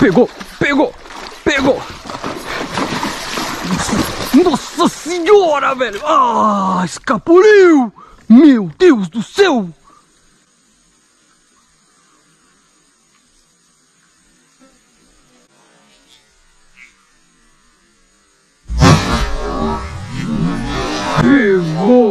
Pegou, pegou, pegou. Nossa senhora, velho. Ah, escapuliu. Meu Deus do céu. Pegou.